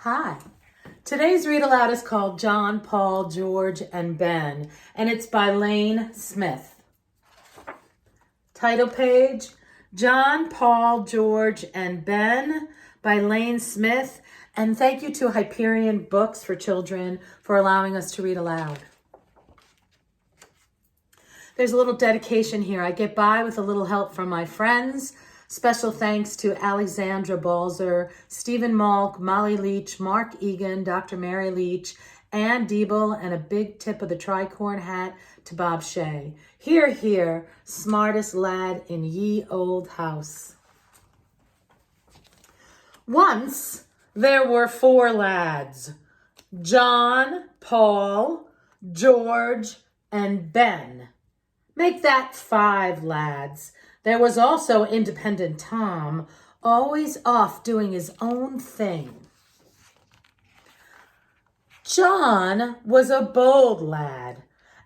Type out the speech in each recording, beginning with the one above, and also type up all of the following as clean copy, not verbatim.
Hi. Today's read aloud is called John, Paul, George, and Ben, and it's by Lane Smith. Title page, John, Paul, George, and Ben by Lane Smith. And thank you to Hyperion Books for Children for allowing us to read aloud. There's a little dedication here. I get by with a little help from my friends. Special thanks to Alexandra Balzer, Stephen Malk, Molly Leach, Mark Egan, Dr. Mary Leach, Ann Diebel, and a big tip of the tricorn hat to Bob Shea. Hear, hear, smartest lad in ye old house. Once there were 4 lads, John, Paul, George, and Ben. Make that 5 lads. There was also independent Tom, always off doing his own thing. John was a bold lad.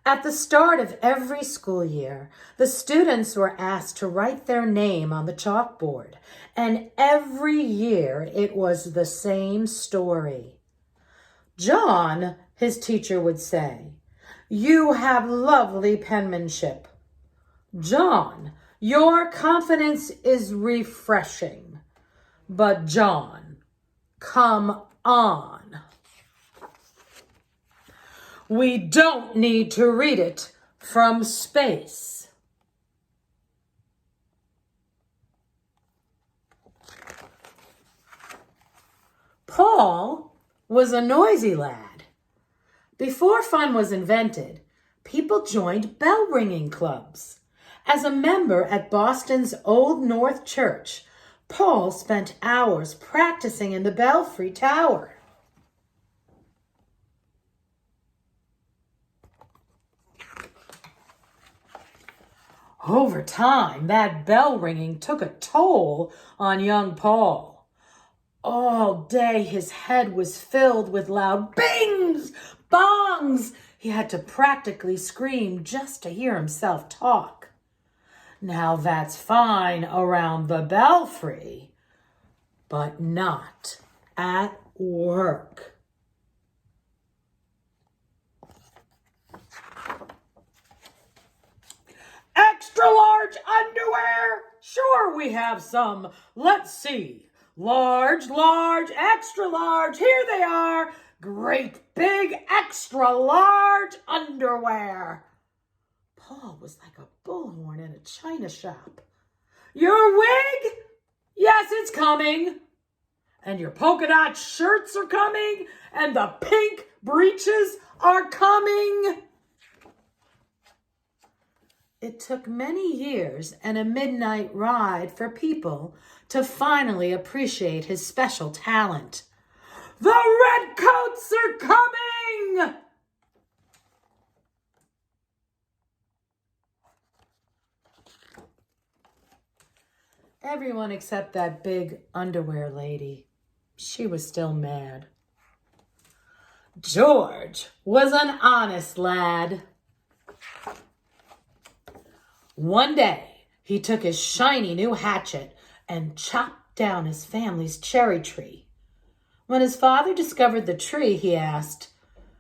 At the start of every school year, the students were asked to write their name on the chalkboard, and every year it was the same story. John, his teacher would say, "You have lovely penmanship." "John, your confidence is refreshing." But John, come on. We don't need to read it from space. Paul was a noisy lad. Before fun was invented, people joined bell-ringing clubs. As a member at Boston's Old North Church, Paul spent hours practicing in the belfry tower. Over time, that bell ringing took a toll on young Paul. All day his head was filled with loud bings, bongs. He had to practically scream just to hear himself talk. Now that's fine around the belfry, but not at work. Extra large underwear? Sure, we have some. Let's see. Large, extra large. Here they are. Great big extra large underwear. Paul was like a bullhorn in a china shop. Your wig? Yes, it's coming. And your polka dot shirts are coming. And the pink breeches are coming. It took many years and a midnight ride for people to finally appreciate his special talent. The redcoats are coming! Everyone except that big underwear lady. She was still mad. George was an honest lad. One day, he took his shiny new hatchet and chopped down his family's cherry tree. When his father discovered the tree, he asked,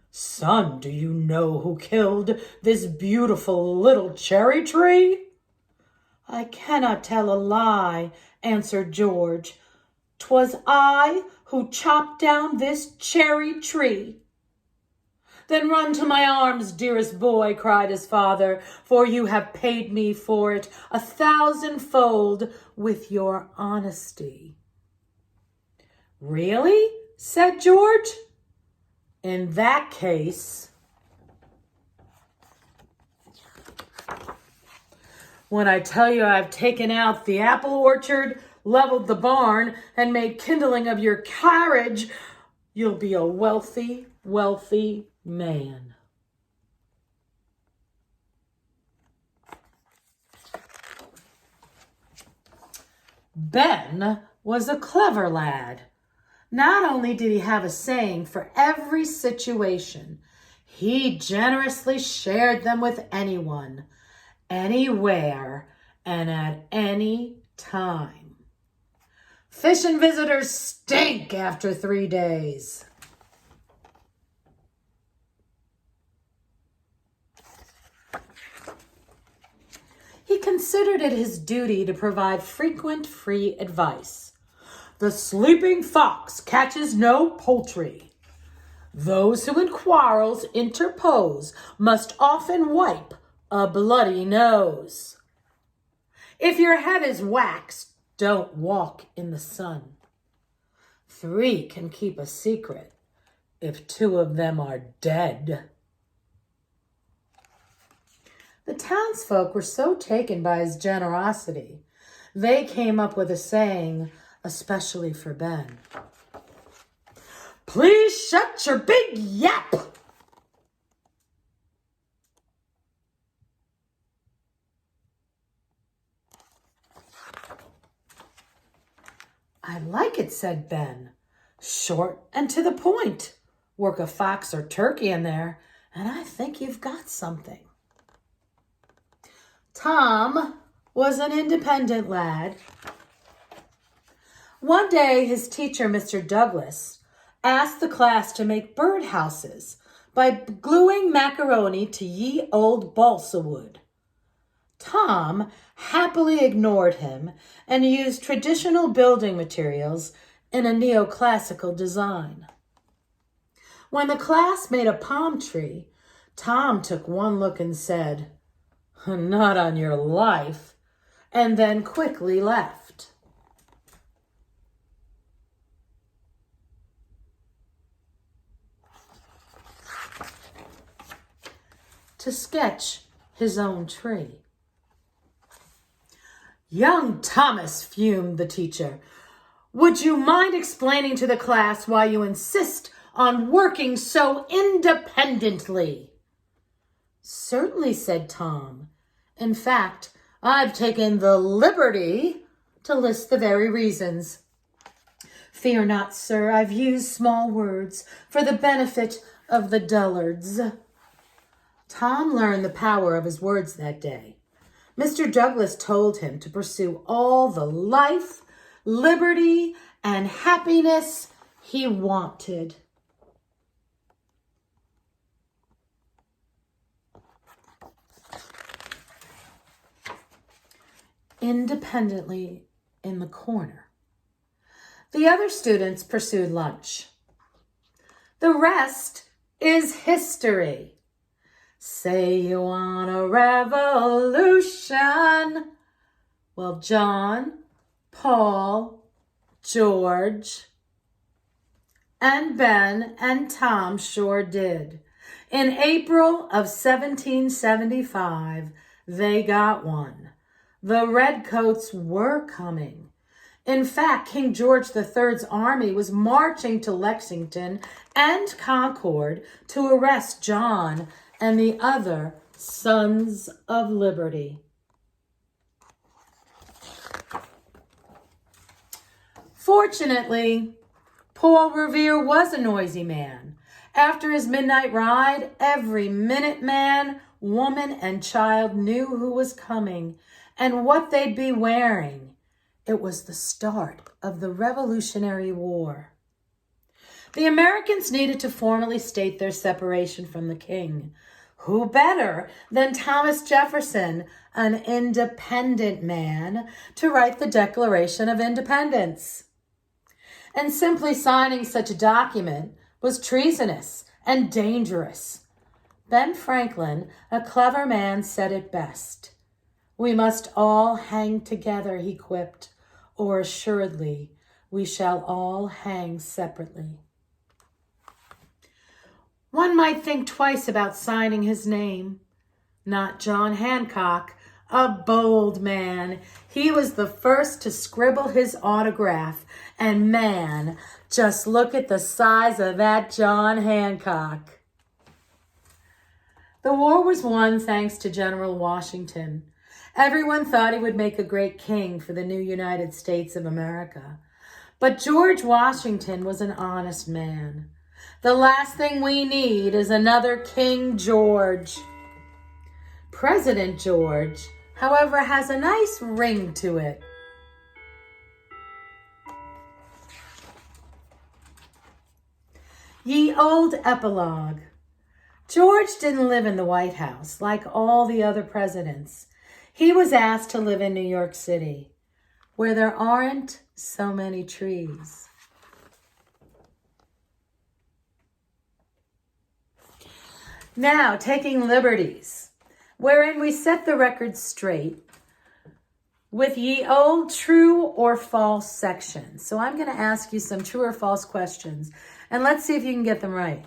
"Son, do you know who killed this beautiful little cherry tree?" "I cannot tell a lie," answered George. "'Twas I who chopped down this cherry tree." "Then run to my arms, dearest boy," cried his father, "for you have paid me for it 1,000-fold with your honesty." "Really?" said George. "In that case..." "When I tell you I've taken out the apple orchard, leveled the barn, and made kindling of your carriage, you'll be a wealthy, wealthy man." Ben was a clever lad. Not only did he have a saying for every situation, he generously shared them with anyone, anywhere, and at any time. Fishing visitors stink after 3 days. He considered it his duty to provide frequent free advice. The sleeping fox catches no poultry. Those who in quarrels interpose must often wipe a bloody nose. If your head is waxed, don't walk in the sun. 3 can keep a secret if 2 of them are dead. The townsfolk were so taken by his generosity, they came up with a saying, especially for Ben. Please shut your big yap. I like it, said Ben. Short and to the point. Work a fox or turkey in there, and I think you've got something. Tom was an independent lad. One day, his teacher, Mr. Douglas, asked the class to make birdhouses by gluing macaroni to ye old balsa wood. Tom happily ignored him and used traditional building materials in a neoclassical design. When the class made a palm tree, Tom took one look and said, "Not on your life," and then quickly left. To sketch his own tree. Young Thomas, fumed the teacher, would you mind explaining to the class why you insist on working so independently? Certainly, said Tom. In fact, I've taken the liberty to list the very reasons. Fear not, sir, I've used small words for the benefit of the dullards. Tom learned the power of his words that day. Mr. Douglas told him to pursue all the life, liberty, and happiness he wanted. Independently in the corner. The other students pursued lunch. The rest is history. Say you want a revolution. Well, John, Paul, George, and Ben and Tom sure did. In April of 1775, they got one. The redcoats were coming. In fact, King George III's army was marching to Lexington and Concord to arrest John and the other Sons of Liberty. Fortunately, Paul Revere was a noisy man. After his midnight ride, every Minuteman, woman, and child knew who was coming and what they'd be wearing. It was the start of the Revolutionary War. The Americans needed to formally state their separation from the king. Who better than Thomas Jefferson, an independent man, to write the Declaration of Independence? And simply signing such a document was treasonous and dangerous. Ben Franklin, a clever man, said it best. We must all hang together, he quipped, or assuredly we shall all hang separately. One might think twice about signing his name. Not John Hancock, a bold man. He was the first to scribble his autograph. And man, just look at the size of that John Hancock. The war was won thanks to General Washington. Everyone thought he would make a great king for the new United States of America. But George Washington was an honest man. The last thing we need is another King George. President George, however, has a nice ring to it. Ye old epilogue. George didn't live in the White House like all the other presidents. He was asked to live in New York City, where there aren't so many trees. Now, taking liberties, wherein we set the record straight with ye old true or false section. So I'm going to ask you some true or false questions, and let's see if you can get them right.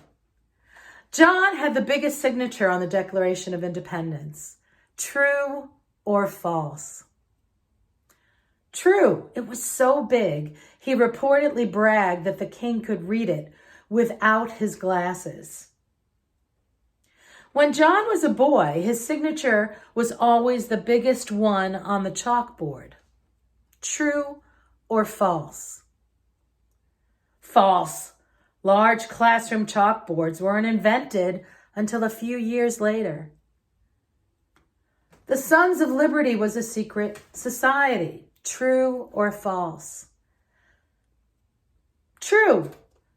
John had the biggest signature on the Declaration of Independence. True or false? True. It was so big, he reportedly bragged that the king could read it without his glasses. When John was a boy, his signature was always the biggest one on the chalkboard. True or false? False. Large classroom chalkboards weren't invented until a few years later. The Sons of Liberty was a secret society. True or false? True.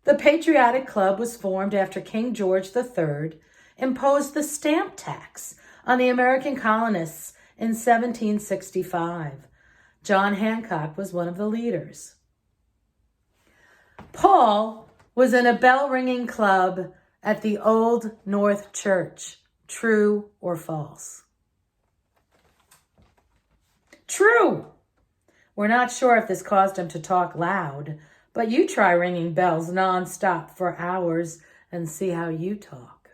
The Patriotic Club was formed after King George III imposed the stamp tax on the American colonists in 1765. John Hancock was one of the leaders. Paul was in a bell-ringing club at the Old North Church. True or false? True. We're not sure if this caused him to talk loud, but you try ringing bells nonstop for hours and see how you talk.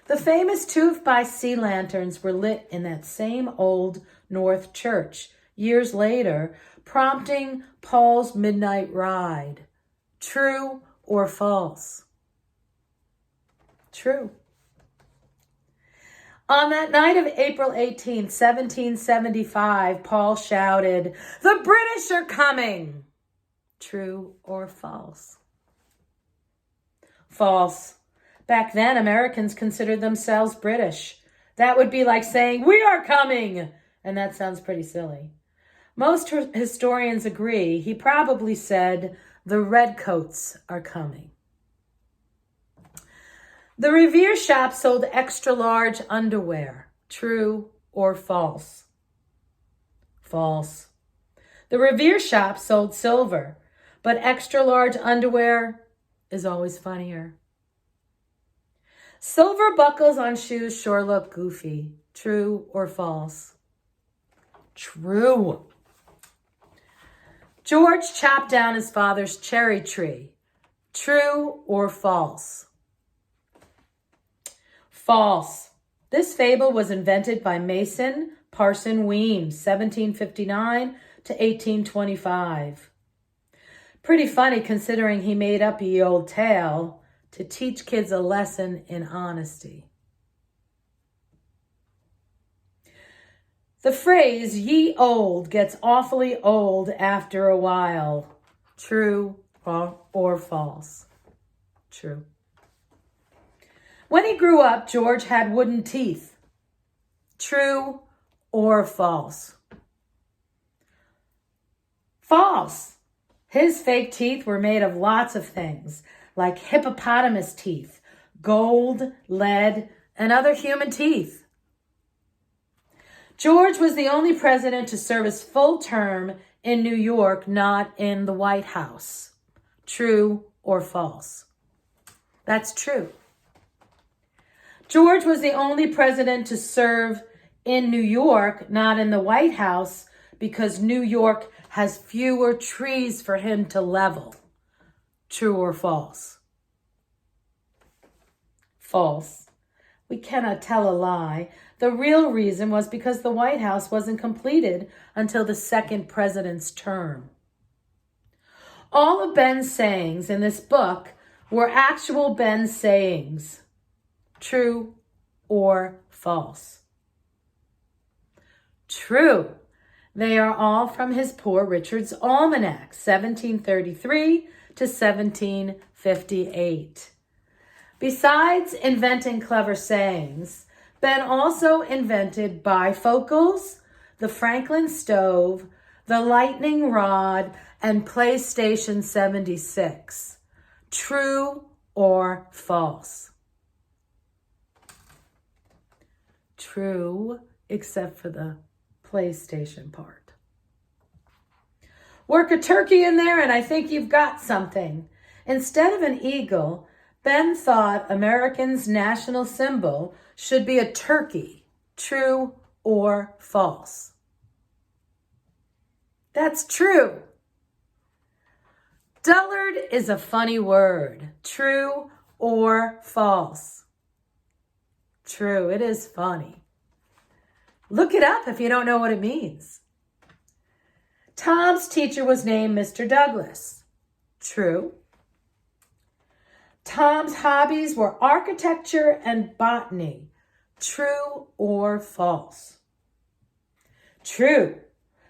The famous 2-by-sea lanterns were lit in that same Old North Church years later, prompting Paul's midnight ride. True or false? True. On that night of April 18, 1775, Paul shouted, "The British are coming!" True or false? False. Back then, Americans considered themselves British. That would be like saying, "We are coming!" And that sounds pretty silly. Most historians agree he probably said, "The redcoats are coming." The Revere shop sold extra-large underwear. True or false? False. The Revere shop sold silver, but extra-large underwear is always funnier. Silver buckles on shoes sure look goofy. True or false? True. George chopped down his father's cherry tree. True or false? False. This fable was invented by Mason Parson Weems, 1759 to 1825. Pretty funny considering he made up ye old tale to teach kids a lesson in honesty. The phrase "ye old" gets awfully old after a while. True or false? True. When he grew up, George had wooden teeth. True or false? False. His fake teeth were made of lots of things, like hippopotamus teeth, gold, lead, and other human teeth. George was the only president to serve his full term in New York, not in the White House. True or false? That's true. George was the only president to serve in New York, not in the White House, because New York has fewer trees for him to level. True or false? False. We cannot tell a lie. The real reason was because the White House wasn't completed until the second president's term. All of Ben's sayings in this book were actual Ben sayings. True or false? True. They are all from his Poor Richard's Almanac, 1733 to 1758. Besides inventing clever sayings, Ben also invented bifocals, the Franklin stove, the lightning rod, and PlayStation 76. True or false? True, except for the PlayStation part. Work a turkey in there and I think you've got something. Instead of an eagle, Ben thought Americans' national symbol should be a turkey. True or false? That's true. Dullard is a funny word. True or false? True, it is funny. Look it up if you don't know what it means. Tom's teacher was named Mr. Douglas. True. Tom's hobbies were architecture and botany. True or false? True.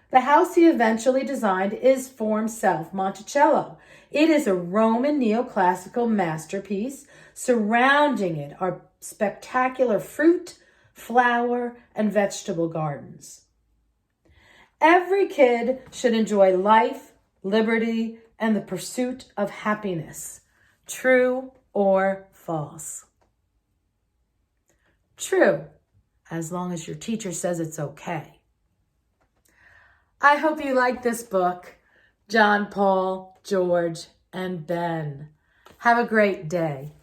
The house he eventually designed is Form Self Monticello. It is a Roman neoclassical masterpiece. Surrounding it are spectacular fruit, flower, and vegetable gardens. Every kid should enjoy life, liberty, and the pursuit of happiness. True or false? True, as long as your teacher says it's okay. I hope you like this book, John, Paul, George, and Ben. Have a great day.